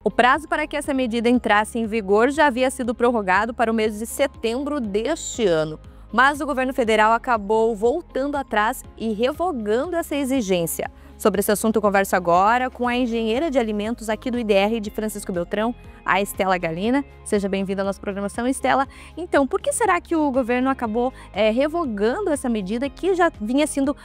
O prazo para que essa medida entrasse em vigor já havia sido prorrogado para o mês de setembro deste ano, mas o governo federal acabou voltando atrás e revogando essa exigência. Sobre esse assunto eu converso agora com a engenheira de alimentos aqui do IDR de Francisco Beltrão, a Estela Galina. Seja bem-vinda à nossa programação, Estela. Então, por que será que o governo acabou revogando essa medida que já vinha sendo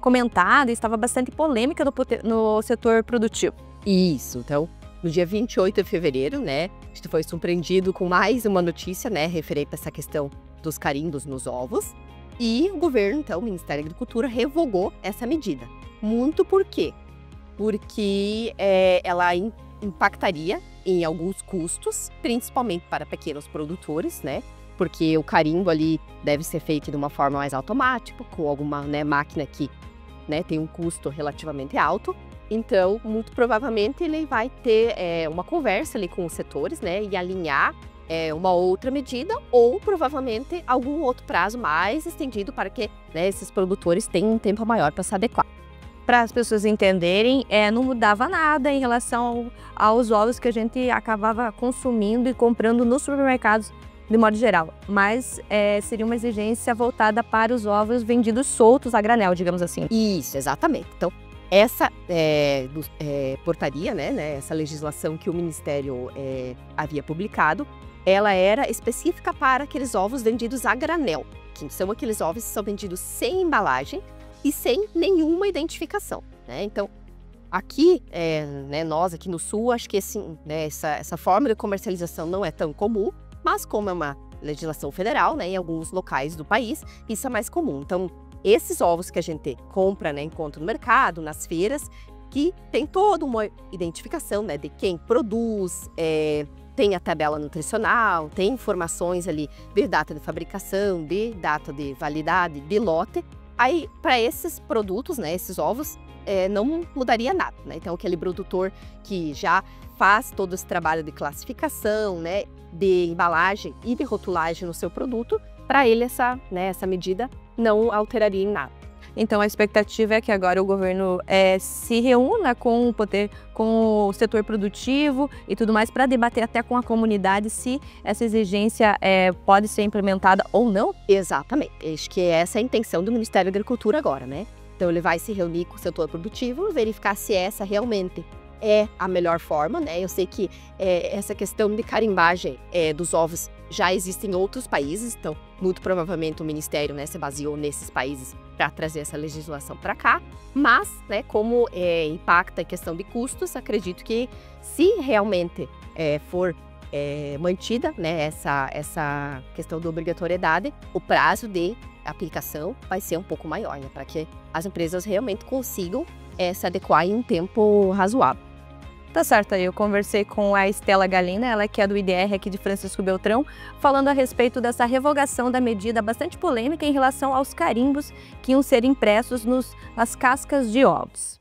comentada e estava bastante polêmica no setor produtivo? Isso, então, no dia 28 de fevereiro, né, a gente foi surpreendido com mais uma notícia, né, referente a essa questão dos carimbos nos ovos. E o governo, então, o Ministério da Agricultura, revogou essa medida. Muito por quê? Porque ela impactaria em alguns custos, principalmente para pequenos produtores, né? Porque o carimbo ali deve ser feito de uma forma mais automática, com alguma máquina que tem um custo relativamente alto. Então, muito provavelmente, ele vai ter uma conversa ali com os setores, né? E alinhar uma outra medida ou, provavelmente, algum outro prazo mais estendido para que esses produtores tenham um tempo maior para se adequar. Para as pessoas entenderem, não mudava nada em relação aos ovos que a gente acabava consumindo e comprando nos supermercados de modo geral, mas seria uma exigência voltada para os ovos vendidos soltos a granel, digamos assim. Isso, exatamente. Então, essa portaria, essa legislação que o Ministério havia publicado, ela era específica para aqueles ovos vendidos a granel, que são aqueles ovos que são vendidos sem embalagem e sem nenhuma identificação, né? Então, aqui, nós aqui no Sul, acho que assim, essa forma de comercialização não é tão comum, mas como é uma legislação federal, em alguns locais do país, isso é mais comum. Então, esses ovos que a gente compra, encontra no mercado, nas feiras, que tem toda uma identificação, de quem produz, tem a tabela nutricional, tem informações ali de data de fabricação, de data de validade, de lote. Aí, para esses produtos, esses ovos, não mudaria nada, Então, aquele produtor que já faz todo esse trabalho de classificação, de embalagem e de rotulagem no seu produto, para ele essa medida não alteraria em nada. Então, a expectativa é que agora o governo se reúna com o setor produtivo e tudo mais para debater até com a comunidade se essa exigência pode ser implementada ou não? Exatamente. Acho que essa é a intenção do Ministério da Agricultura agora, Então, ele vai se reunir com o setor produtivo, verificar se essa realmente é a melhor forma, Eu sei que essa questão de carimbagem dos ovos já existe em outros países, então, muito provavelmente o Ministério se baseou nesses países para trazer essa legislação para cá, mas, como impacta a questão de custos, acredito que se realmente for mantida, essa questão da obrigatoriedade, o prazo de aplicação vai ser um pouco maior, para que as empresas realmente consigam se adequar em um tempo razoável. Tá certo, aí eu conversei com a Estela Galina, ela que é do IDR aqui de Francisco Beltrão, falando a respeito dessa revogação da medida bastante polêmica em relação aos carimbos que iam ser impressos nas cascas de ovos.